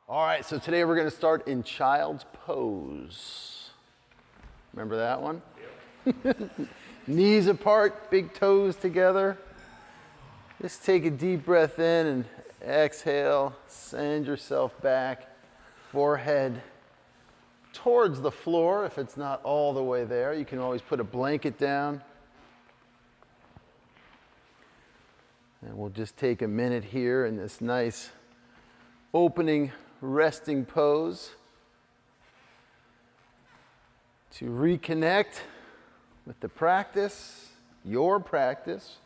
All right, so today we're going to start in child's pose. Remember that one? Yep. Knees apart, big toes together. Just take a deep breath in and exhale. Send yourself back, forehead towards the floor. If it's not all the way there, you can always put a blanket down. And we'll just take a minute here in this nice opening resting pose to reconnect with the practice, your practice,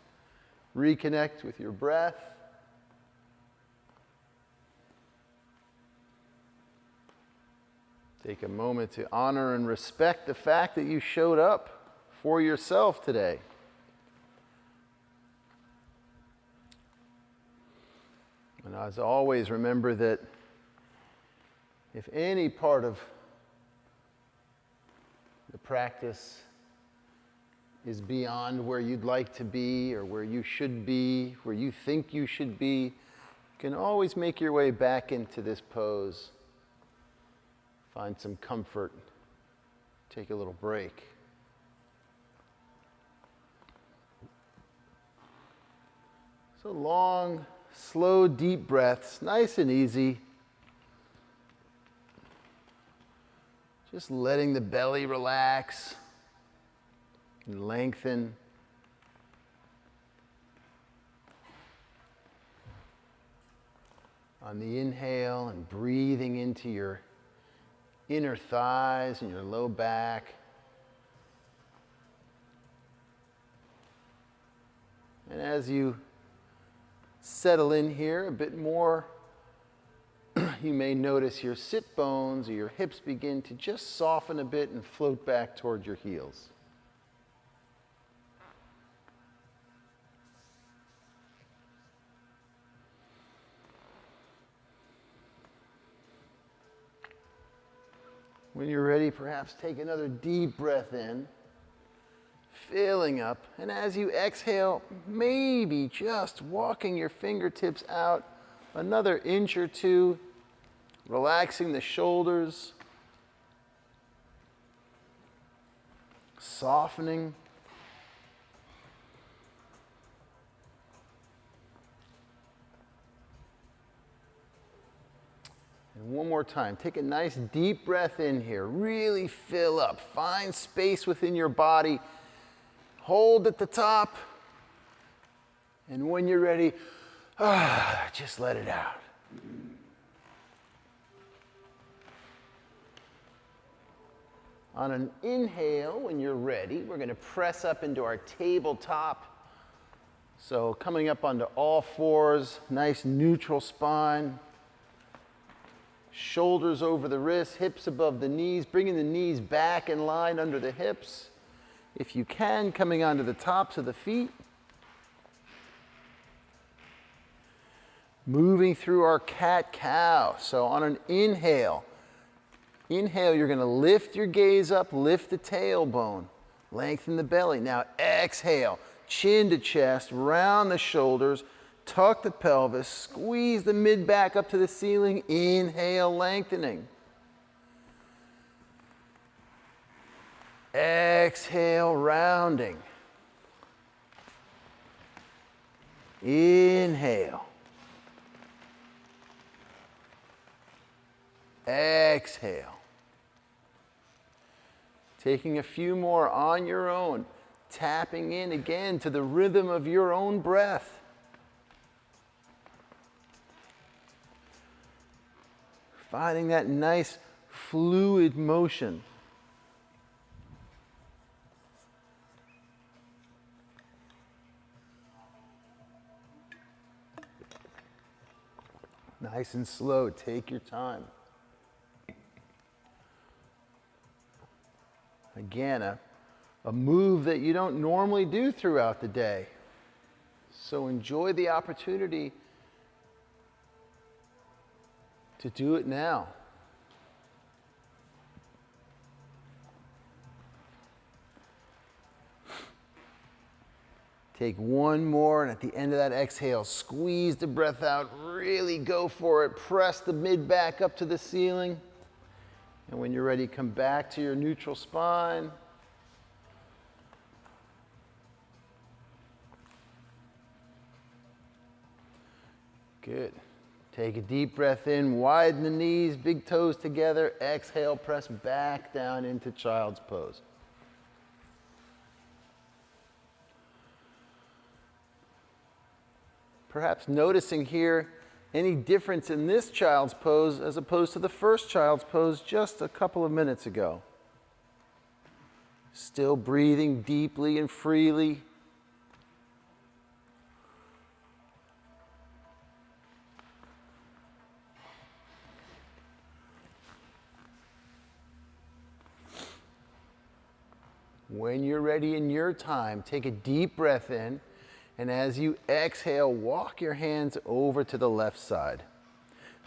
reconnect with your breath. Take a moment to honor and respect the fact that you showed up for yourself today. And as always, remember that if any part of the practice is beyond where you'd like to be or where you should be, where you think you should be, you can always make your way back into this pose. Find some comfort. Take a little break. So long, slow, deep breaths, nice and easy. Just letting the belly relax and lengthen. On the inhale and breathing into your inner thighs and your low back. And as you settle in here a bit more, you may notice your sit bones or your hips begin to just soften a bit and float back toward your heels. When you're ready, perhaps take another deep breath in, filling up. And as you exhale, maybe just walking your fingertips out another inch or two, relaxing the shoulders, softening. And one more time, take a nice deep breath in here. Really fill up. Find space within your body. Hold at the top. And when you're ready, just let it out. On an inhale, when you're ready, we're going to press up into our tabletop. So coming up onto all fours, nice neutral spine. Shoulders over the wrists, hips above the knees, bringing the knees back in line under the hips. If you can, coming onto the tops of the feet. Moving through our cat-cow. So on an inhale, you're going to lift your gaze up, lift the tailbone, lengthen the belly. Now exhale, chin to chest, round the shoulders, tuck the pelvis, squeeze the mid-back up to the ceiling. Inhale, lengthening. Exhale, rounding. Inhale. Exhale. Taking a few more on your own, tapping in again to the rhythm of your own breath. Finding that nice fluid motion. Nice and slow, take your time. Again, a move that you don't normally do throughout the day. So enjoy the opportunity to do it now. Take one more, and at the end of that exhale, squeeze the breath out really go for it. Press the mid back up to the ceiling. And when you're ready, come back to your neutral spine. Good. Take a deep breath in, widen the knees, big toes together. Exhale, press back down into child's pose. Perhaps noticing here any difference in this child's pose as opposed to the first child's pose just a couple of minutes ago. Still breathing deeply and freely. When you're ready in your time, take a deep breath in, and as you exhale, walk your hands over to the left side.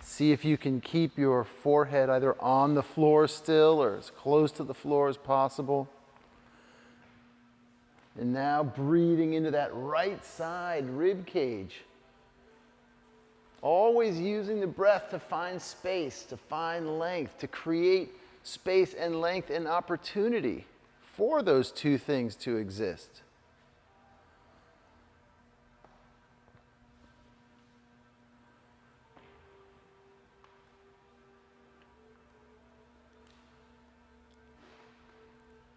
See if you can keep your forehead either on the floor still or as close to the floor as possible. And now breathing into that right side rib cage. Always using the breath to find space, to find length, to create space and length and opportunity for those two things to exist.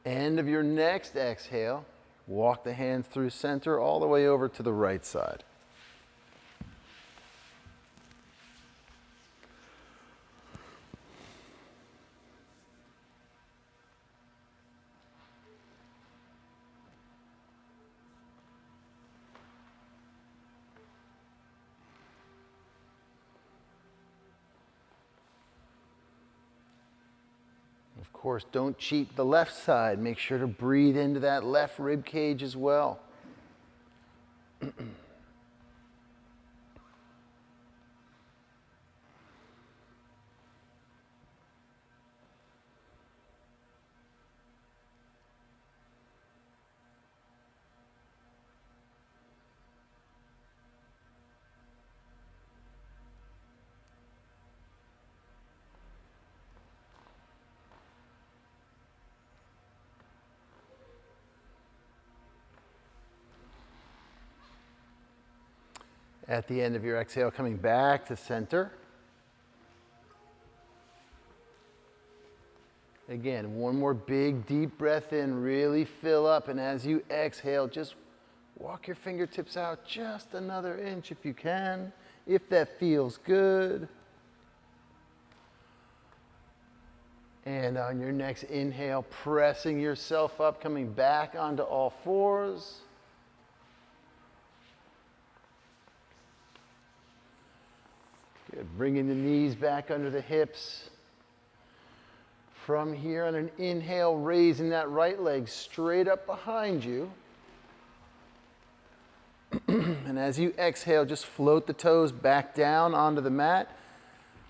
End of your next exhale, walk the hands through center all the way over to the right side. Of course, don't cheat the left side. Make sure to breathe into that left rib cage as well. At the end of your exhale, coming back to center. Again, one more big deep breath in, really fill up, and as you exhale, just walk your fingertips out just another inch if you can, if that feels good. And on your next inhale, pressing yourself up, coming back onto all fours. Good. Bringing the knees back under the hips. From here on an inhale, raising that right leg straight up behind you. And as you exhale, just float the toes back down onto the mat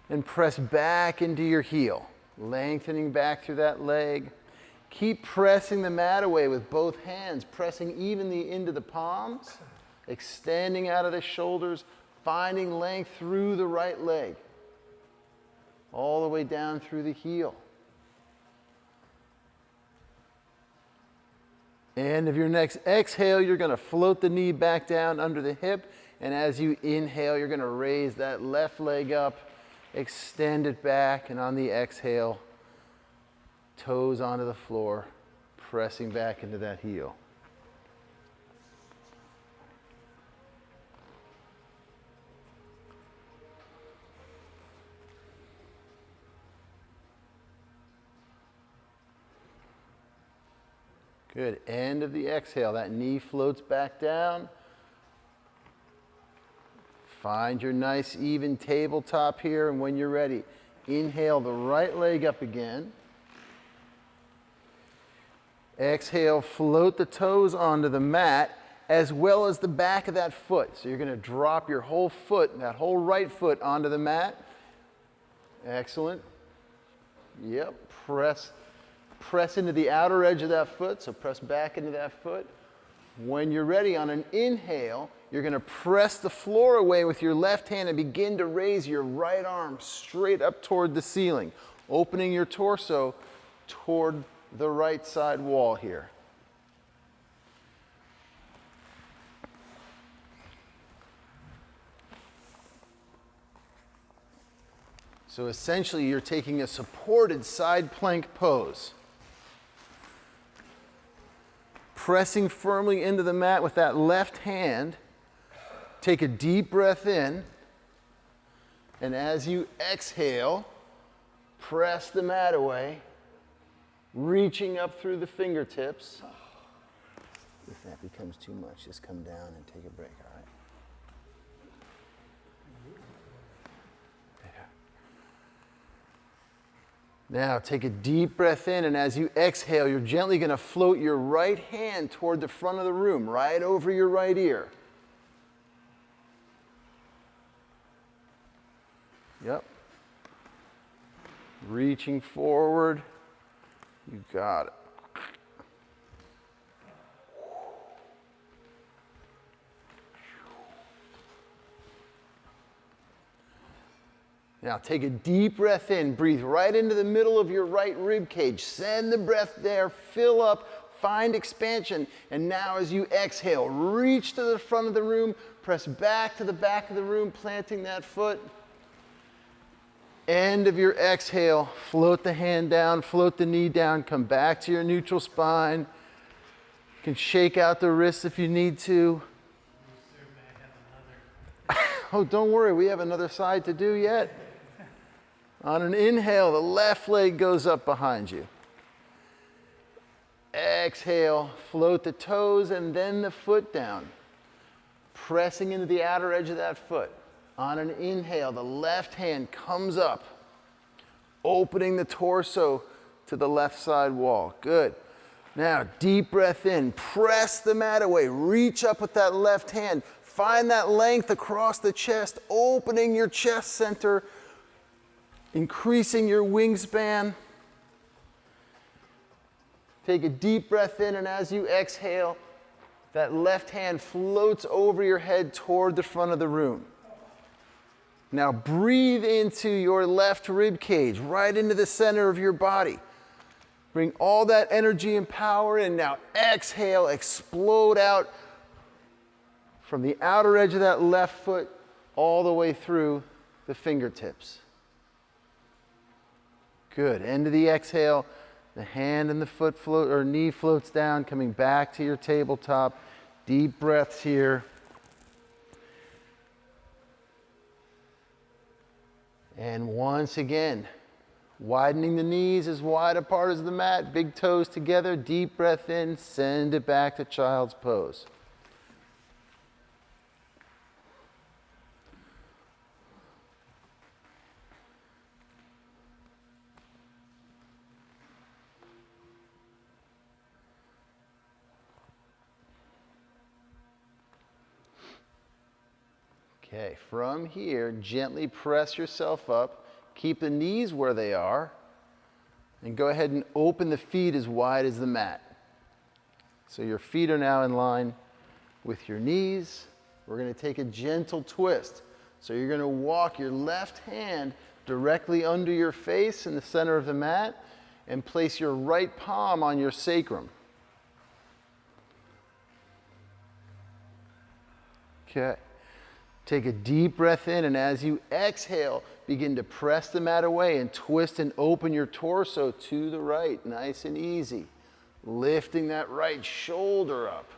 and press back into your heel, lengthening back through that leg. Keep pressing the mat away with both hands, pressing evenly into the palms, extending out of the shoulders, finding length through the right leg, all the way down through the heel. End of your next exhale, you're going to float the knee back down under the hip, and as you inhale, you're going to raise that left leg up, extend it back, and on the exhale, toes onto the floor, pressing back into that heel. Good. End of the exhale. That knee floats back down. Find your nice even tabletop here, and when you're ready, inhale the right leg up again. Exhale, float the toes onto the mat as well as the back of that foot. So you're going to drop your whole foot, that whole right foot onto the mat. Excellent. Yep. Press into the outer edge of that foot, so press back into that foot. When you're ready, on an inhale, you're going to press the floor away with your left hand and begin to raise your right arm straight up toward the ceiling, opening your torso toward the right side wall here. So essentially, you're taking a supported side plank pose. Pressing firmly into the mat with that left hand. Take a deep breath in. And as you exhale, press the mat away, reaching up through the fingertips. If that becomes too much, just come down and take a break, all right? Now take a deep breath in, and as you exhale, you're gently going to float your right hand toward the front of the room, right over your right ear. Yep. Reaching forward. You got it. Now take a deep breath in, breathe right into the middle of your right rib cage. Send the breath there, fill up, find expansion. And now as you exhale, reach to the front of the room, press back to the back of the room, planting that foot. End of your exhale, float the hand down, float the knee down, come back to your neutral spine. You can shake out the wrists if you need to. Oh, don't worry, we have another side to do yet. On an inhale, the left leg goes up behind you. Exhale, float the toes and then the foot down, pressing into the outer edge of that foot. On an inhale, the left hand comes up, opening the torso to the left side wall. Good. Now, deep breath in, press the mat away, reach up with that left hand, find that length across the chest, opening your chest center, increasing your wingspan. Take a deep breath in, and as you exhale, that left hand floats over your head toward the front of the room. Now breathe into your left rib cage, right into the center of your body. Bring all that energy and power in. Now exhale, explode out from the outer edge of that left foot all the way through the fingertips. Good. End of the exhale, the hand and the foot float or knee floats down, coming back to your tabletop. Deep breaths here. And once again, widening the knees as wide apart as the mat, big toes together, deep breath in, send it back to child's pose. Okay, from here, gently press yourself up, keep the knees where they are, and go ahead and open the feet as wide as the mat. So your feet are now in line with your knees. We're going to take a gentle twist. So you're going to walk your left hand directly under your face in the center of the mat and place your right palm on your sacrum. Okay. Take a deep breath in, and as you exhale, begin to press the mat away and twist and open your torso to the right, nice and easy. Lifting that right shoulder up.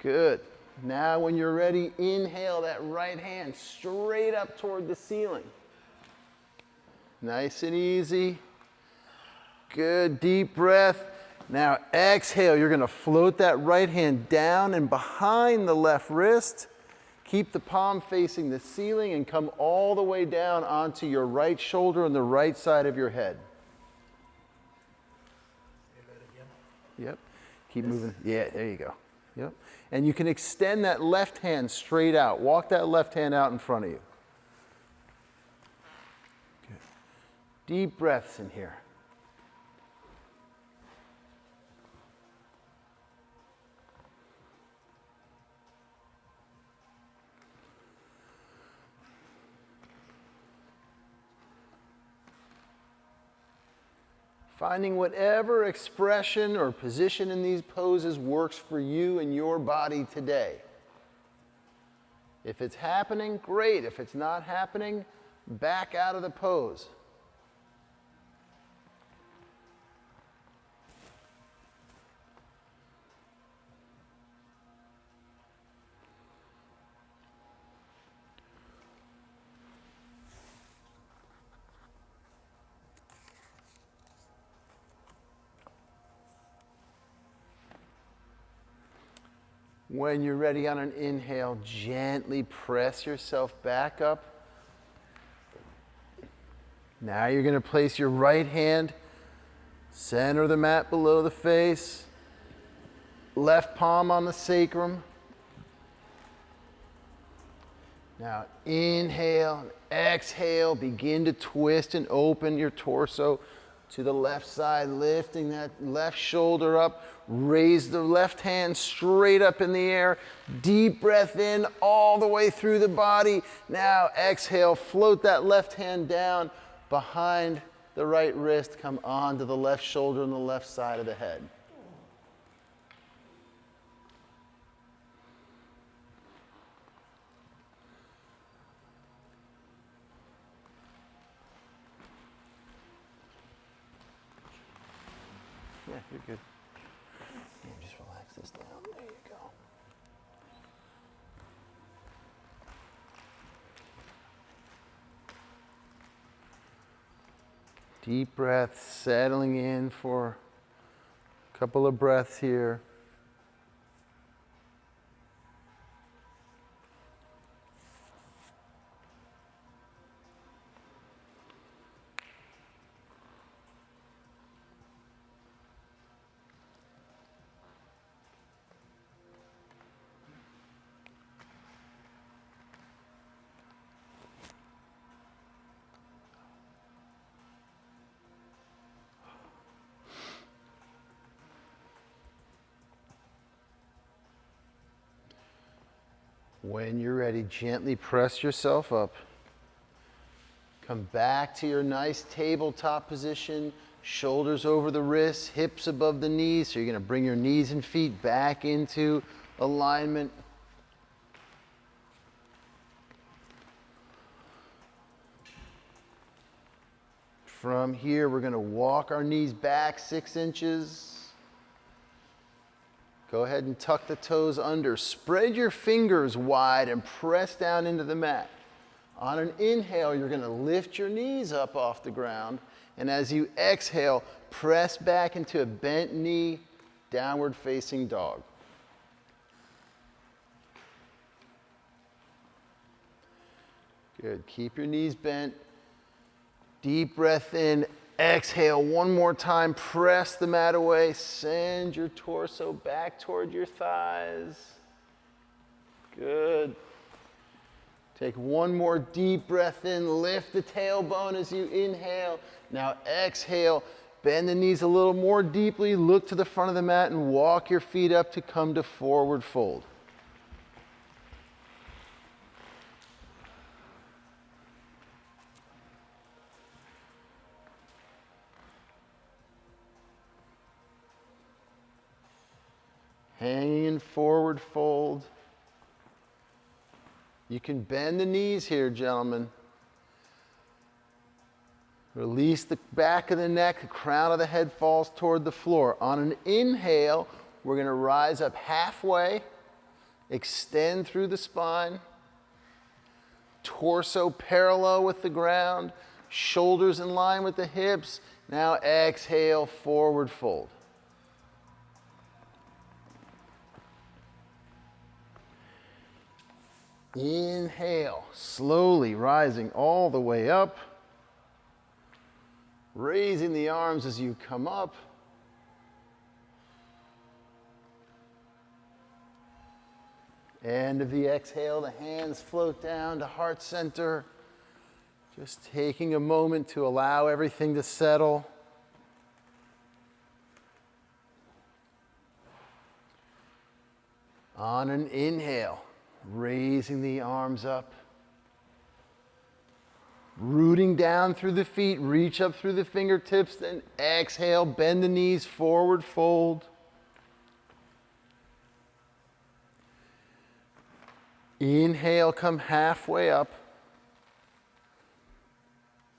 Good. Now when you're ready, inhale that right hand straight up toward the ceiling. Nice and easy. Good, deep breath. Now exhale, you're gonna float that right hand down and behind the left wrist. Keep the palm facing the ceiling and come all the way down onto your right shoulder on the right side of your head. Say that again. Yep. Keep moving. Yeah, there you go. Yep. And you can extend that left hand straight out. Walk that left hand out in front of you. Good. Deep breaths in here. Finding whatever expression or position in these poses works for you and your body today. If it's happening, great. If it's not happening, back out of the pose. When you're ready on an inhale, gently press yourself back up. Now you're going to place your right hand center of the mat below the face, left palm on the sacrum. Now inhale and exhale, begin to twist and open your torso to the left side, lifting that left shoulder up. Raise the left hand straight up in the air. Deep breath in all the way through the body. Now exhale, float that left hand down behind the right wrist. Come onto the left shoulder and the left side of the head. Yeah, you're good. Yeah, just relax this down. There you go. Deep breath, settling in for a couple of breaths here. When you're ready, gently press yourself up. Come back to your nice tabletop position, shoulders over the wrists, hips above the knees. So you're going to bring your knees and feet back into alignment. From here, we're going to walk our knees back 6 inches. Go ahead and tuck the toes under. Spread your fingers wide and press down into the mat. On an inhale, you're going to lift your knees up off the ground. And as you exhale, press back into a bent knee, downward facing dog. Good. Keep your knees bent. Deep breath in. Exhale one more time, press the mat away, send your torso back toward your thighs. Good. Take one more deep breath in, lift the tailbone as you inhale. Now exhale, bend the knees a little more deeply, look to the front of the mat and walk your feet up to come to forward fold. Hanging in forward fold. You can bend the knees here, gentlemen. Release the back of the neck, the crown of the head falls toward the floor. On an inhale, we're going to rise up halfway, extend through the spine, torso parallel with the ground, shoulders in line with the hips. Now exhale, forward fold. Inhale, slowly rising all the way up. Raising the arms as you come up. End of the exhale, the hands float down to heart center. Just taking a moment to allow everything to settle. On an inhale, raising the arms up. Rooting down through the feet, reach up through the fingertips, then exhale, bend the knees, forward fold. Inhale, come halfway up.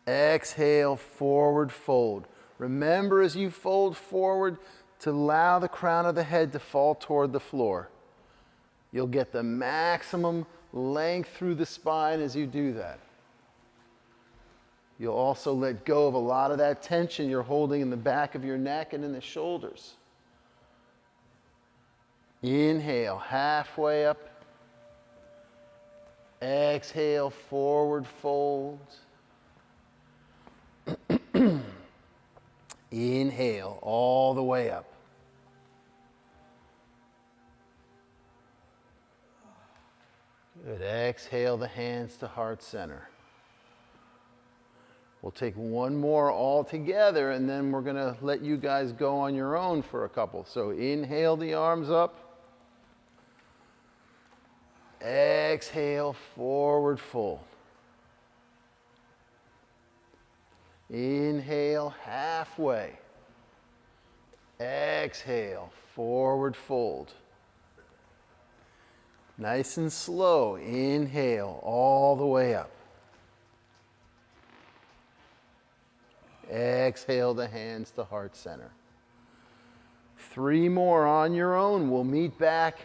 Exhale, forward fold. Remember as you fold forward to allow the crown of the head to fall toward the floor. You'll get the maximum length through the spine as you do that. You'll also let go of a lot of that tension you're holding in the back of your neck and in the shoulders. Inhale, halfway up. Exhale, forward fold. Inhale, all the way up. Good. Exhale the hands to heart center. We'll take one more all together, and then we're going to let you guys go on your own for a couple. So inhale the arms up. Exhale, forward fold. Inhale, halfway. Exhale, forward fold. Nice and slow. Inhale, all the way up. Exhale the hands to heart center. 3 more on your own. We'll meet back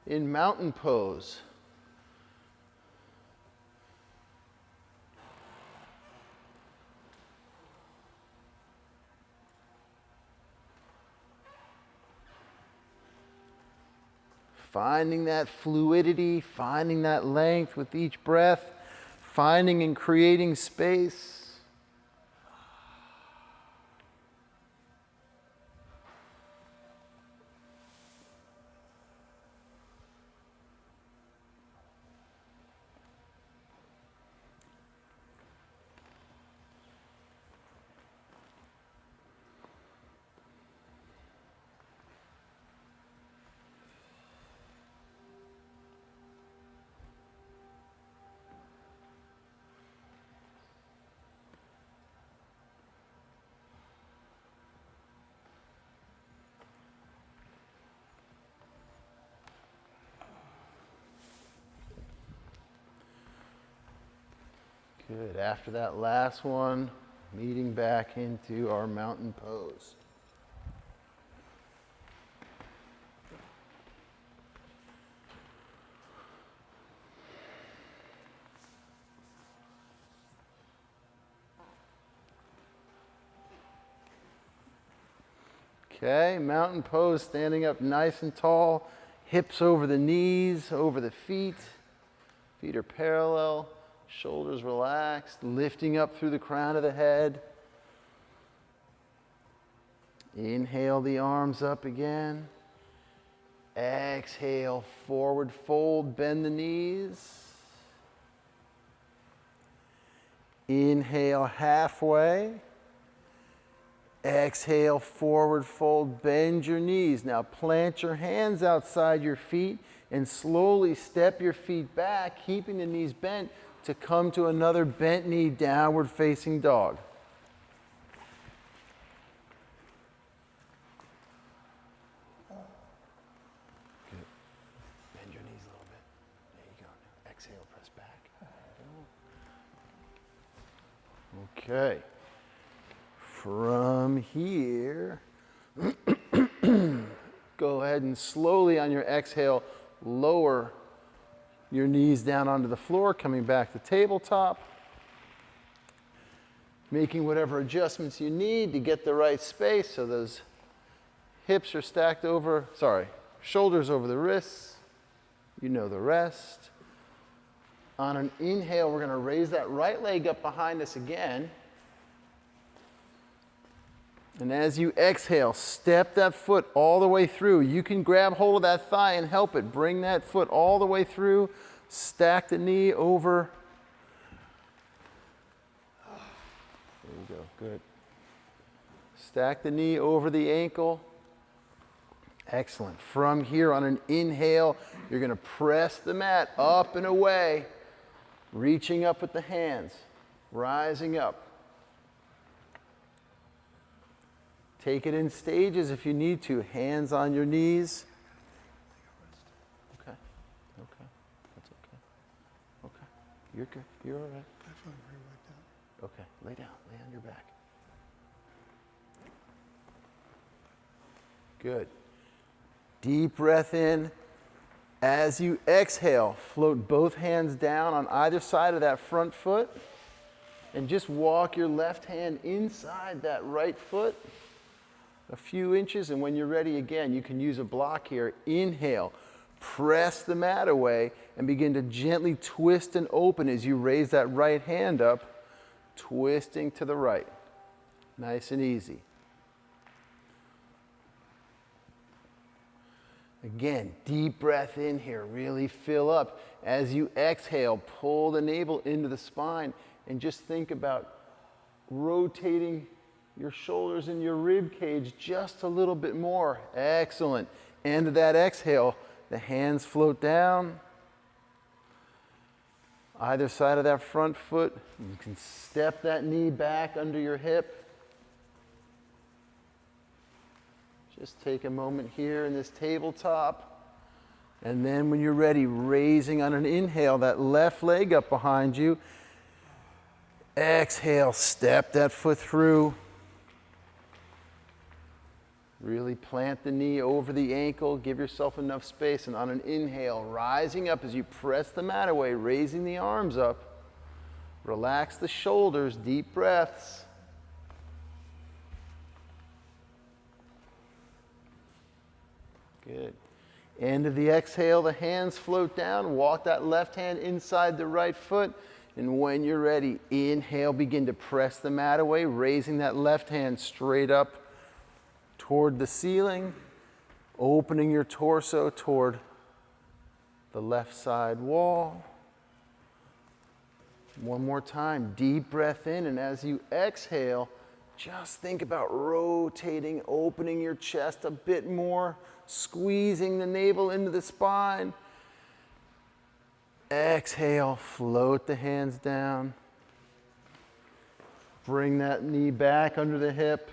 in mountain pose. Finding that fluidity, finding that length with each breath, finding and creating space. Good. After that last one, meeting back into our mountain pose. Okay, mountain pose, standing up nice and tall, hips over the knees, over the feet. Feet are parallel. Shoulders relaxed, lifting up through the crown of the head. Inhale the arms up again. Exhale, forward fold, bend the knees. Inhale, halfway. Exhale, forward fold, bend your knees. Now plant your hands outside your feet and slowly step your feet back, keeping the knees bent, to come to another bent knee, downward facing dog. Good. Bend your knees a little bit. There you go. Now exhale, press back. Okay. From here, go ahead and slowly on your exhale, lower your knees down onto the floor, coming back to tabletop. Making whatever adjustments you need to get the right space so those hips are stacked over, shoulders over the wrists. You know the rest. On an inhale, we're going to raise that right leg up behind us again. And as you exhale, step that foot all the way through. You can grab hold of that thigh and help it. Bring that foot all the way through. Stack the knee over. There you go, good. Stack the knee over the ankle. Excellent. From here on an inhale, you're going to press the mat up and away, reaching up with the hands. rising up. Take it in stages if you need to. Hands on your knees. Okay. Okay. That's okay. Okay. You're good. You're all right. I feel very wiped out. Okay. Lay down. Lay on your back. Good. Deep breath in. As you exhale, float both hands down on either side of that front foot and just walk your left hand inside that right foot a few inches, and when you're ready again, you can use a block here. Inhale, press the mat away and begin to gently twist and open as you raise that right hand up, twisting to the right. Nice and easy. Again, deep breath in here, really fill up. As you exhale, pull the navel into the spine and just think about rotating your shoulders and your rib cage just a little bit more. Excellent. End of that exhale, the hands float down. Either side of that front foot, you can step that knee back under your hip. Just take a moment here in this tabletop. And then when you're ready, raising on an inhale, that left leg up behind you. Exhale, step that foot through. Really plant the knee over the ankle, give yourself enough space, and on an inhale, rising up as you press the mat away, raising the arms up. Relax the shoulders, deep breaths. Good. End of the exhale, the hands float down, walk that left hand inside the right foot, and when you're ready, inhale, begin to press the mat away, raising that left hand straight up toward the ceiling, opening your torso toward the left side wall. One more time, deep breath in, and as you exhale, just think about rotating, opening your chest a bit more, squeezing the navel into the spine. Exhale, float the hands down. Bring that knee back under the hip.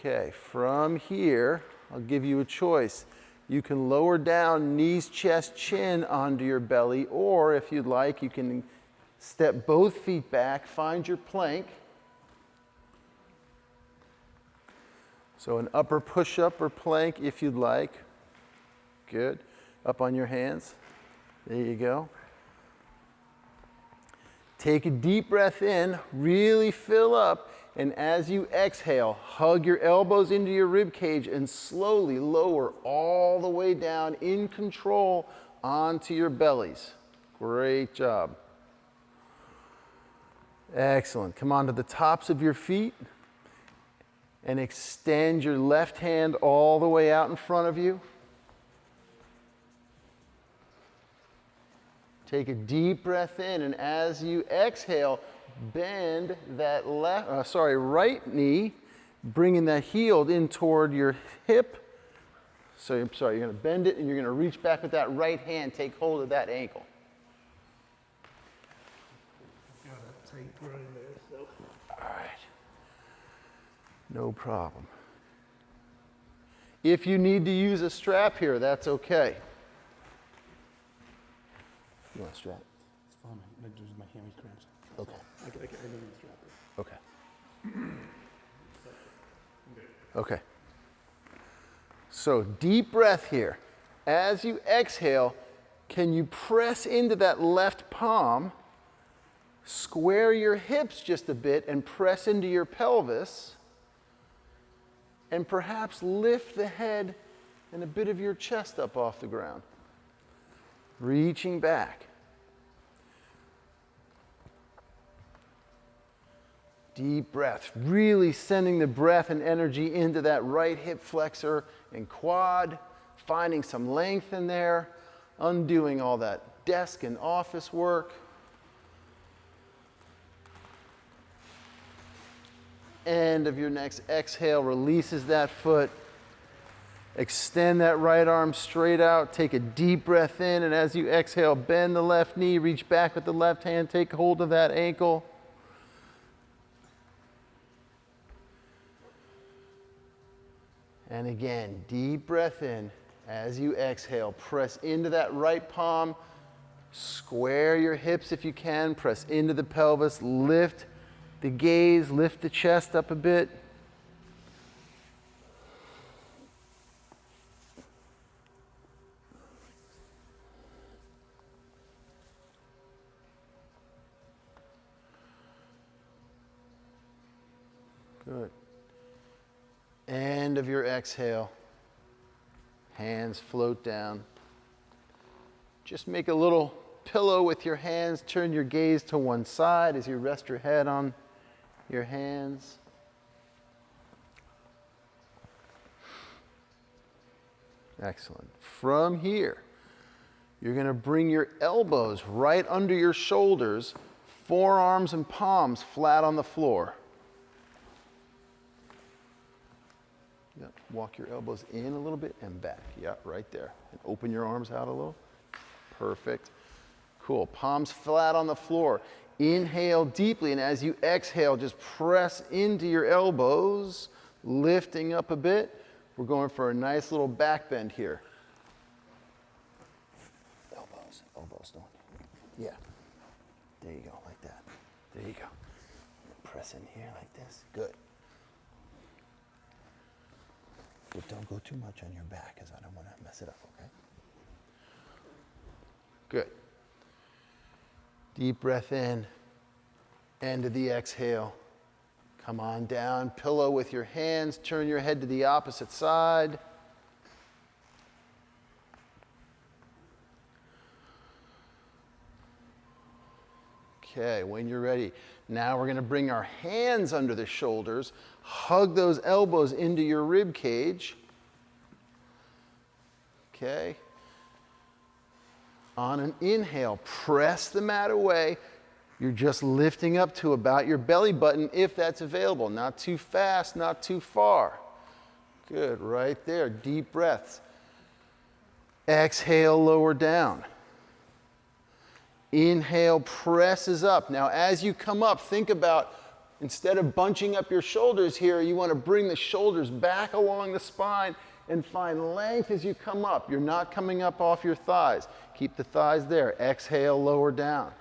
Okay, from here, I'll give you a choice. You can lower down knees, chest, chin onto your belly, or if you'd like, you can step both feet back, find your plank. So an upper push-up or plank if you'd like. Good. Up on your hands. There you go. Take a deep breath in, really fill up, and as you exhale, hug your elbows into your rib cage and slowly lower all the way down in control onto your bellies. Great job. Excellent. Come on to the tops of your feet and extend your left hand all the way out in front of you. Take a deep breath in, and as you exhale, bend that right knee, bringing that heel in toward your hip. So you're going to bend it, and you're going to reach back with that right hand, take hold of that ankle. Got a tight groin there, so. All right. No problem. If you need to use a strap here, that's okay. You want a strap? It's fine. My hammy cramps. Okay. I don't need a strap there. Okay. Okay. So deep breath here. As you exhale, can you press into that left palm, square your hips just a bit and press into your pelvis, and perhaps lift the head and a bit of your chest up off the ground. Reaching back. Deep breath, really sending the breath and energy into that right hip flexor and quad, finding some length in there, undoing all that desk and office work. End of your next exhale releases that foot. Extend that right arm straight out. Take a deep breath in, and as you exhale, bend the left knee, reach back with the left hand, take hold of that ankle. And again, deep breath in. As you exhale, press into that right palm. Square your hips if you can. Press into the pelvis. Lift the gaze. Lift the chest up a bit. Good. End of your exhale. Hands float down. Just make a little pillow with your hands. Turn your gaze to one side as you rest your head on your hands. Excellent. From here, you're going to bring your elbows right under your shoulders, forearms and palms flat on the floor. Yep. Walk your elbows in a little bit and back. Yeah, right there. And open your arms out a little. Perfect. Cool. Palms flat on the floor. Inhale deeply, and as you exhale, just press into your elbows, lifting up a bit. We're going for a nice little back bend here. Elbows don't. Yeah. There you go, like that. There you go. Press in here like this. Good. But don't go too much on your back, because I don't want to mess it up, okay? Good. Deep breath in. End of the exhale. Come on down. Pillow with your hands. Turn your head to the opposite side. Okay, when you're ready, now we're going to bring our hands under the shoulders, hug those elbows into your rib cage. Okay. On an inhale, press the mat away. You're just lifting up to about your belly button if that's available. Not too fast, not too far. Good, right there. Deep breaths. Exhale, lower down. Inhale, presses up. Now, as you come up, think about, instead of bunching up your shoulders here, you want to bring the shoulders back along the spine and find length as you come up. You're not coming up off your thighs. Keep the thighs there. Exhale, lower down.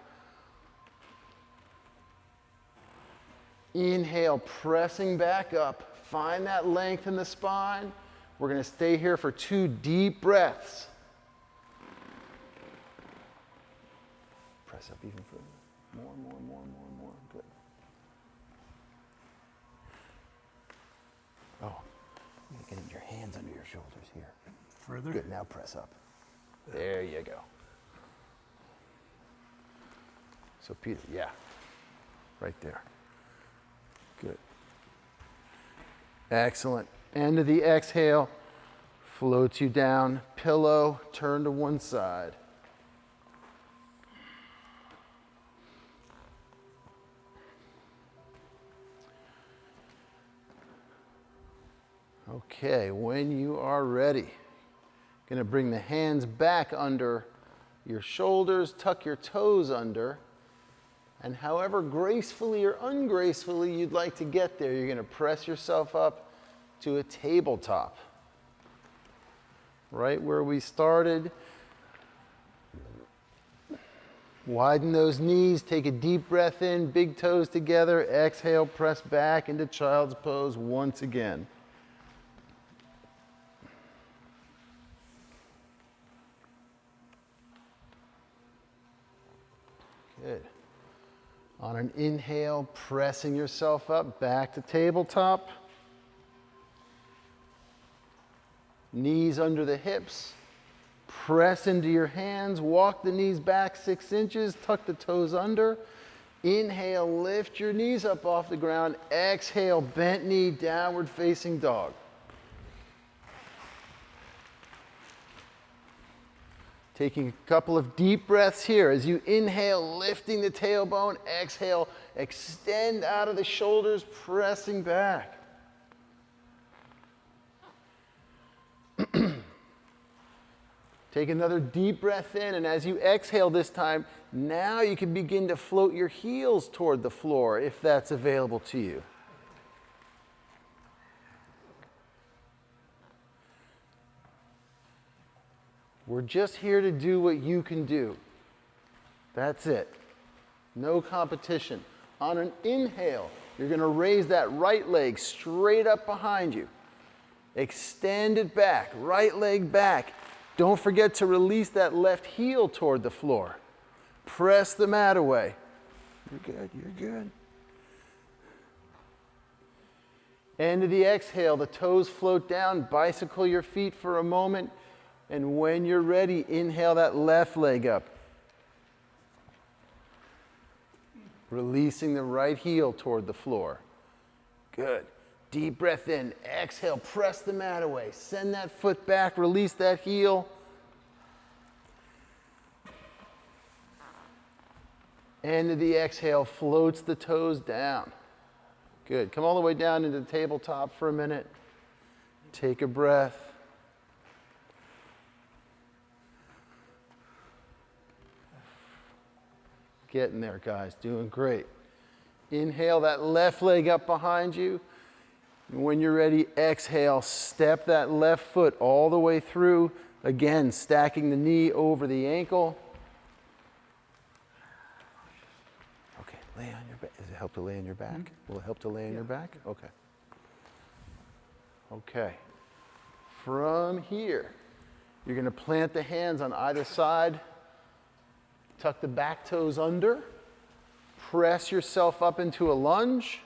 Inhale, pressing back up. Find that length in the spine. We're going to stay here for 2 deep breaths. Press up even further. More. Good. Oh, you're getting your hands under your shoulders here. Further? Good, now press up. There you go. So Peter, yeah, right there. Good. Excellent. End of the exhale. Floats you down. Pillow, turn to one side. Okay, when you are ready, going to bring the hands back under your shoulders, tuck your toes under, and however gracefully or ungracefully you'd like to get there, you're going to press yourself up to a tabletop. Right where we started. Widen those knees, take a deep breath in, big toes together, exhale, press back into child's pose once again. Good. On an inhale, pressing yourself up, back to tabletop. Knees under the hips. Press into your hands, walk the knees back 6 inches, tuck the toes under. Inhale, lift your knees up off the ground. Exhale, bent knee, downward facing dog. Taking a couple of deep breaths here. As you inhale, lifting the tailbone. Exhale, extend out of the shoulders, pressing back. Take another deep breath in, and as you exhale this time, now you can begin to float your heels toward the floor if that's available to you. We're just here to do what you can do. That's it. No competition. On an inhale, you're going to raise that right leg straight up behind you. Extend it back, right leg back. Don't forget to release that left heel toward the floor. Press the mat away. You're good, you're good. End of the exhale, the toes float down, bicycle your feet for a moment, and when you're ready, inhale that left leg up. Releasing the right heel toward the floor. Good. Deep breath in. Exhale, press the mat away. Send that foot back, release that heel. End of the exhale, floats the toes down. Good. Come all the way down into the tabletop for a minute. Take a breath. Getting there, guys. Doing great. Inhale that left leg up behind you. And when you're ready, exhale, step that left foot all the way through. Again, stacking the knee over the ankle. Okay, lay on your back. Does it help to lay on your back? Will it help to lay on your back? Okay. Okay. From here, you're going to plant the hands on either side. Tuck the back toes under. Press yourself up into a lunge.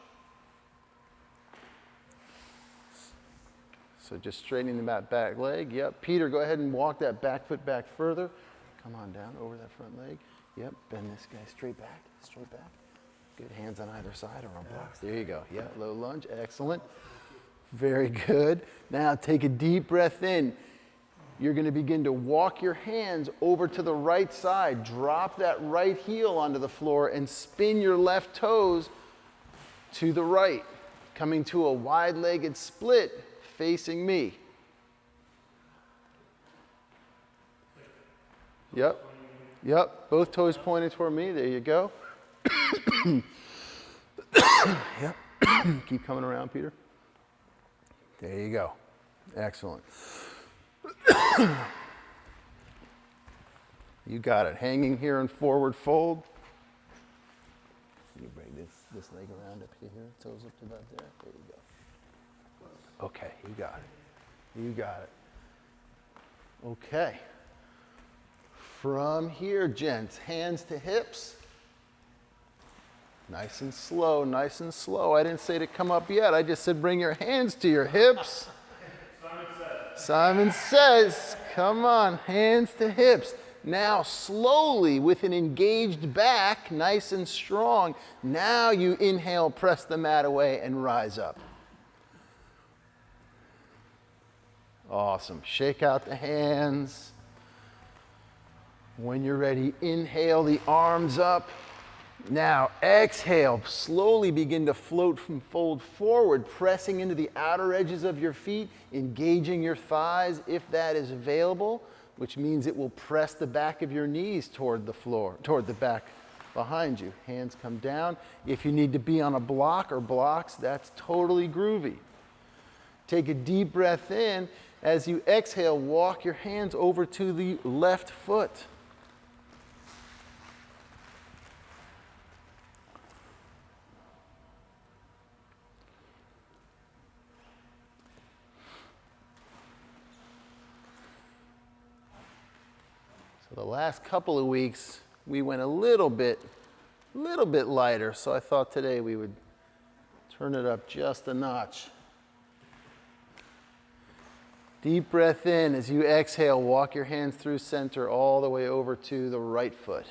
So just straightening that back leg. Yep. Peter, go ahead and walk that back foot back further. Come on down over that front leg. Yep. Bend this guy straight back. Straight back. Good. Hands on either side or on blocks. There you go. Yeah. Low lunge. Excellent. Very good. Now take a deep breath in. You're going to begin to walk your hands over to the right side. Drop that right heel onto the floor and spin your left toes to the right, coming to a wide-legged split facing me. Yep. Yep. Both toes pointed toward me. There you go. Yep. Keep coming around, Peter. There you go. Excellent. You got it. Hanging here in forward fold. You bring this leg around up to here, toes up to about there. There you go. Okay, you got it. You got it. Okay. From here, gents, hands to hips. Nice and slow, nice and slow. I didn't say to come up yet. I just said bring your hands to your hips. Simon says, come on, hands to hips. Now slowly with an engaged back, nice and strong. Now you inhale, press the mat away and rise up. Awesome. Shake out the hands. When you're ready, inhale the arms up. Now exhale, slowly begin to float from fold forward, pressing into the outer edges of your feet, engaging your thighs if that is available, which means it will press the back of your knees toward the floor, toward the back behind you. Hands come down. If you need to be on a block or blocks, that's totally groovy. Take a deep breath in. As you exhale, walk your hands over to the left foot. So the last couple of weeks, we went a little bit lighter, so I thought today we would turn it up just a notch. Deep breath in. As you exhale, walk your hands through center all the way over to the right foot.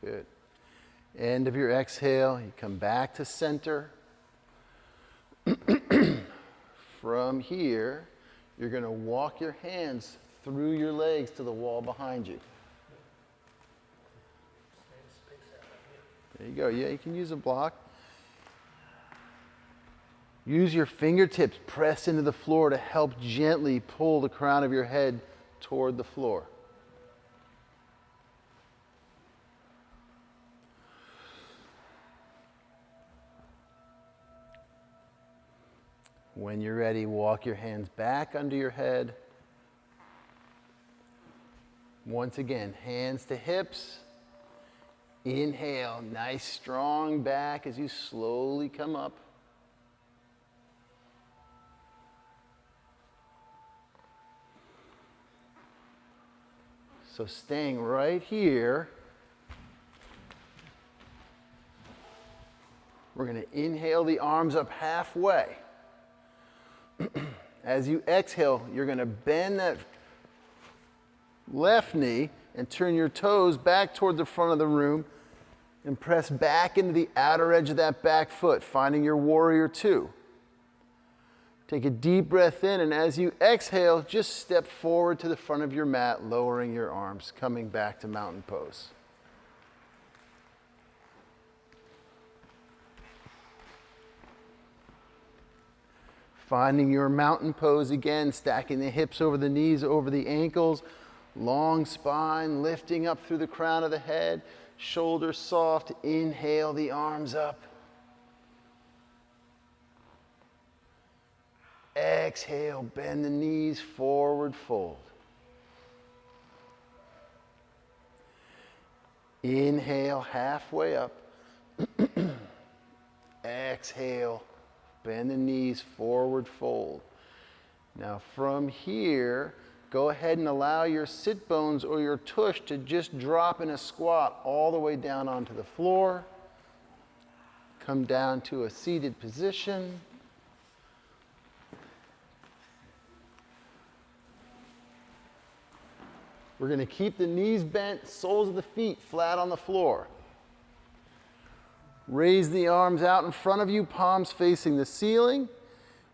Good. End of your exhale, you come back to center. From here, you're going to walk your hands through your legs to the wall behind you. There you go. Yeah, you can use a block. Use your fingertips, press into the floor to help gently pull the crown of your head toward the floor. When you're ready, walk your hands back under your head. Once again, hands to hips. Inhale, nice strong back as you slowly come up. So staying right here, we're going to inhale the arms up halfway. As you exhale, you're going to bend that left knee and turn your toes back toward the front of the room and press back into the outer edge of that back foot, finding your warrior two. Take a deep breath in, and as you exhale, just step forward to the front of your mat, lowering your arms, coming back to mountain pose. Finding your mountain pose again, stacking the hips over the knees, over the ankles, long spine, lifting up through the crown of the head, shoulders soft, inhale the arms up. Exhale, bend the knees, forward fold. Inhale, halfway up. Exhale, bend the knees, forward fold. Now from here, go ahead and allow your sit bones or your tush to just drop in a squat all the way down onto the floor. Come down to a seated position. We're going to keep the knees bent, soles of the feet flat on the floor. Raise the arms out in front of you, palms facing the ceiling.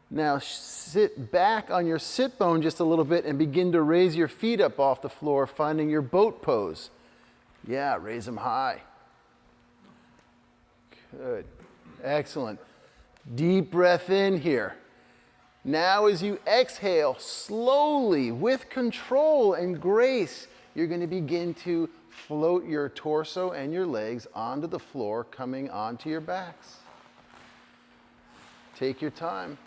Now sit back on your sit bone just a little bit and begin to raise your feet up off the floor, finding your boat pose. Yeah, raise them high. Good. Excellent. Deep breath in here. Now as you exhale, slowly, with control and grace, you're going to begin to float your torso and your legs onto the floor, coming onto your backs. Take your time.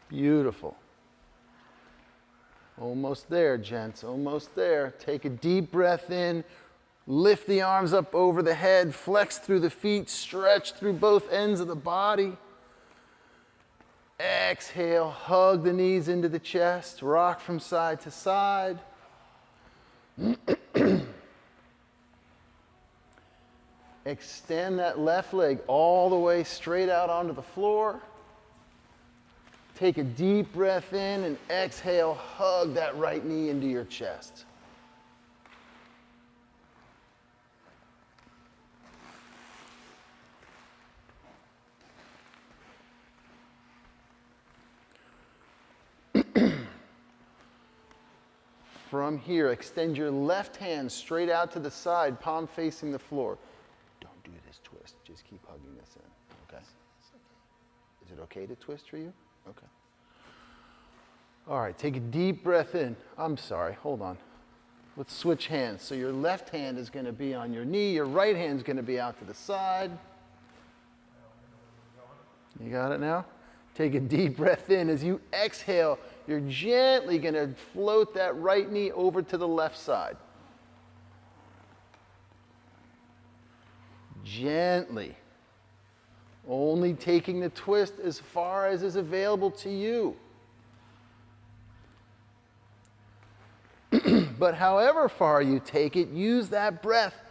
Beautiful. Almost there, gents, almost there. Take a deep breath in. Lift the arms up over the head, flex through the feet, stretch through both ends of the body. Exhale, hug the knees into the chest, rock from side to side. Extend that left leg all the way straight out onto the floor. Take a deep breath in and exhale, hug that right knee into your chest. From here, extend your left hand straight out to the side, palm facing the floor. Don't do this twist. Just keep hugging this in, okay? Is it okay to twist for you? Okay. All right, take a deep breath in. I'm sorry, hold on. Let's switch hands. So your left hand is going to be on your knee, your right hand is going to be out to the side. You got it now? Take a deep breath in. As you exhale, you're gently going to float that right knee over to the left side. Gently. Only taking the twist as far as is available to you. But however far you take it, use that breath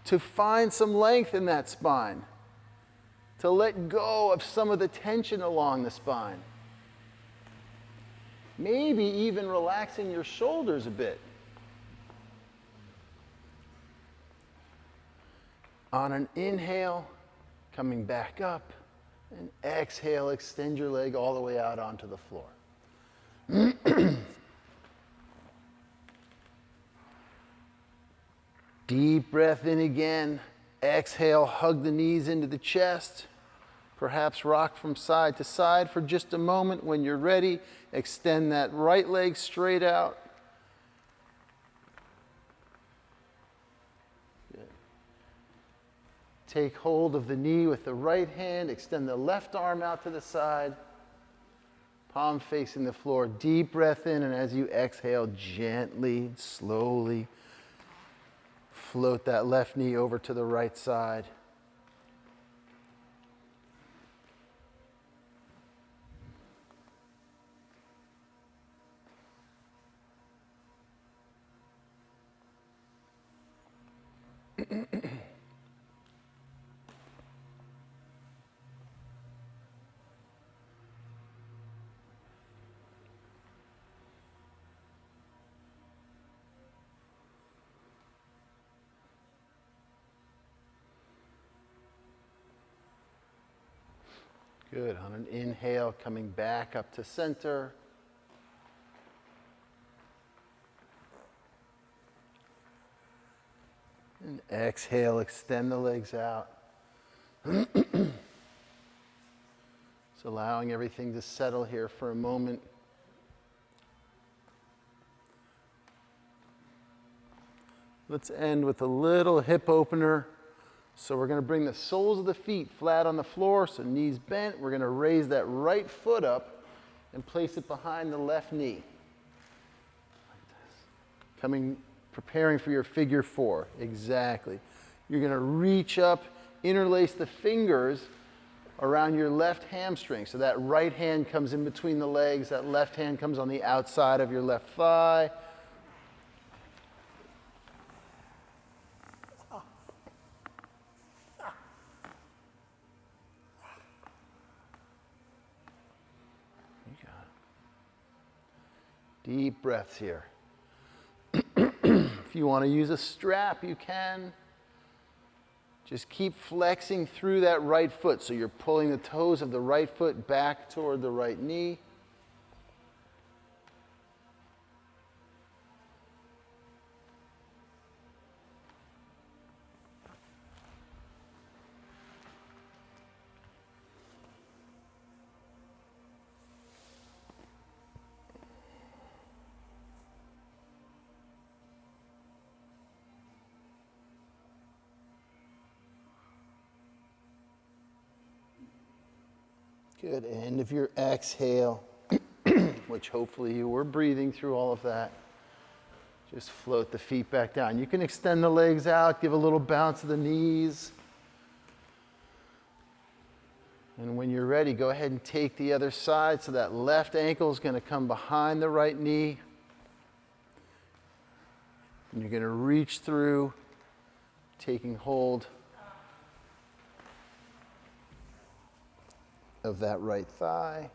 to find some length in that spine, to let go of some of the tension along the spine. Maybe even relaxing your shoulders a bit. On an inhale, coming back up, and exhale, extend your leg all the way out onto the floor. Deep breath in again. Exhale, hug the knees into the chest. Perhaps rock from side to side for just a moment. When you're ready, extend that right leg straight out. Good. Take hold of the knee with the right hand. Extend the left arm out to the side. Palm facing the floor. Deep breath in, and as you exhale, gently, slowly, float that left knee over to the right side. Good. On an inhale, coming back up to center. And exhale, extend the legs out. Just allowing everything to settle here for a moment. Let's end with a little hip opener. So we're going to bring the soles of the feet flat on the floor, so knees bent. We're going to raise that right foot up and place it behind the left knee. Like this. Preparing for your figure four. Exactly. You're going to reach up, interlace the fingers around your left hamstring. So that right hand comes in between the legs, that left hand comes on the outside of your left thigh. Deep breaths here. If you want to use a strap, you can. Just keep flexing through that right foot. So you're pulling the toes of the right foot back toward the right knee. Good. End of your exhale, which hopefully you were breathing through all of that. Just float the feet back down. You can extend the legs out, give a little bounce of the knees. And when you're ready, go ahead and take the other side. So that left ankle is going to come behind the right knee. And you're going to reach through, taking hold of that right thigh.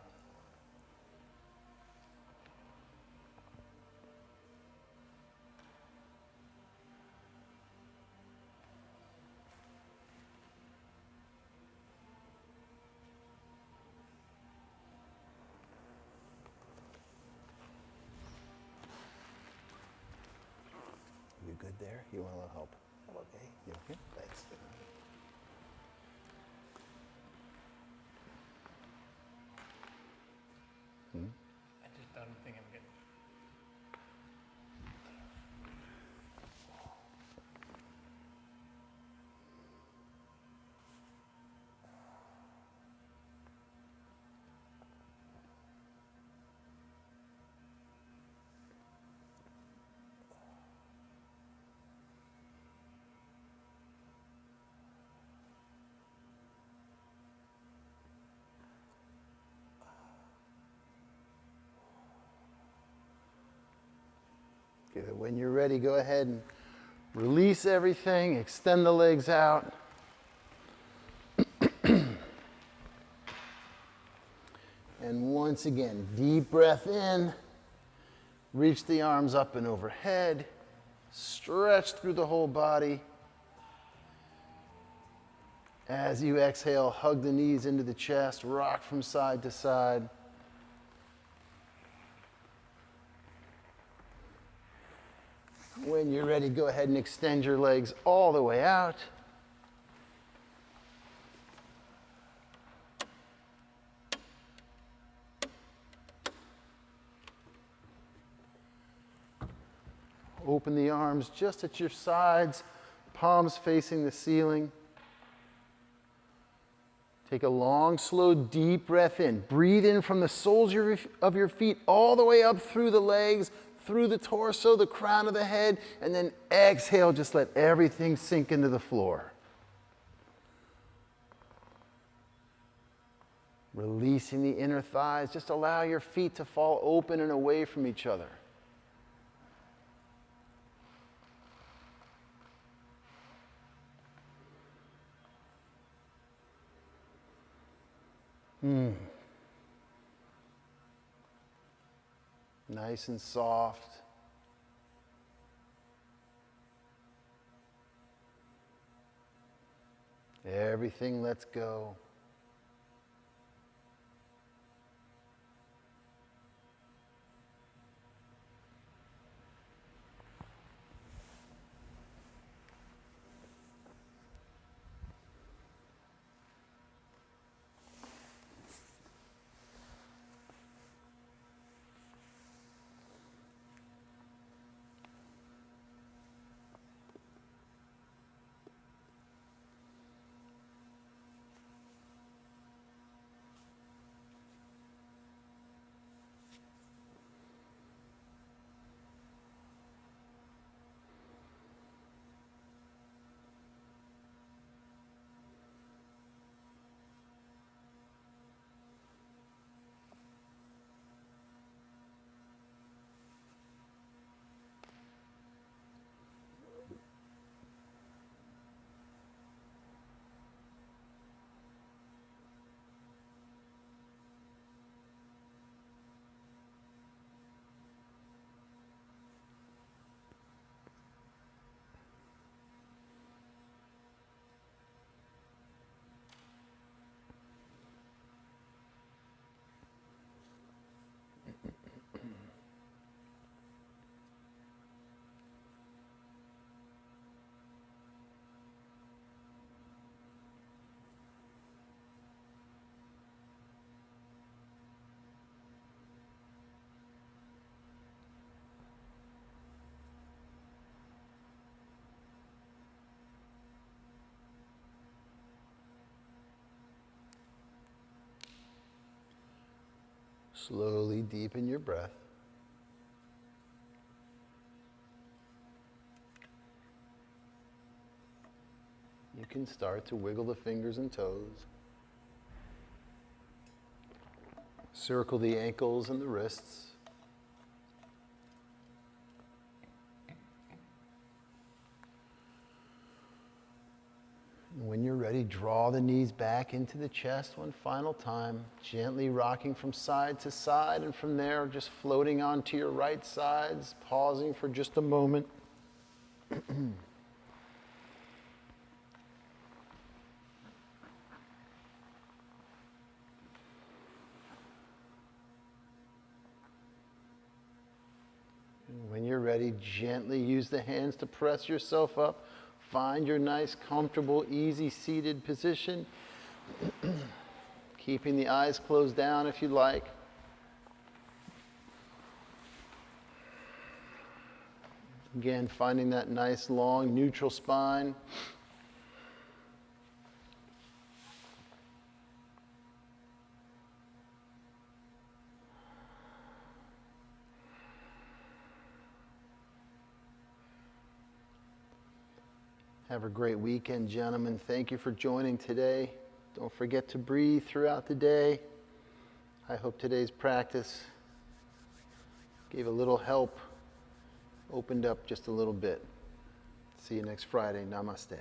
You good there? You want a little help? I'm okay. You okay? Thanks. I just don't think I'm getting. Good. When you're ready, go ahead and release everything, extend the legs out. And once again, deep breath in, Reach the arms up and overhead. Stretch through the whole body. As you exhale, hug the knees into the chest, rock from side to side. When you're ready, go ahead and extend your legs all the way out. Open the arms just at your sides, palms facing the ceiling. Take a long, slow, deep breath in. Breathe in from the soles of your feet all the way up through the legs, through the torso, the crown of the head, and then exhale. Just let everything sink into the floor. Releasing the inner thighs. Just allow your feet to fall open and away from each other. Nice and soft. Everything lets go. Slowly deepen your breath. You can start to wiggle the fingers and toes. Circle the ankles and the wrists. When you're ready, draw the knees back into the chest one final time, gently rocking from side to side, and from there, just floating onto your right sides, pausing for just a moment. When you're ready, gently use the hands to press yourself up. Find your nice, comfortable, easy seated position. Keeping the eyes closed down if you like. Again, finding that nice, long, neutral spine. Have a great weekend, gentlemen. Thank you for joining today. Don't forget to breathe throughout the day. I hope today's practice gave a little help, opened up just a little bit. See you next Friday. Namaste.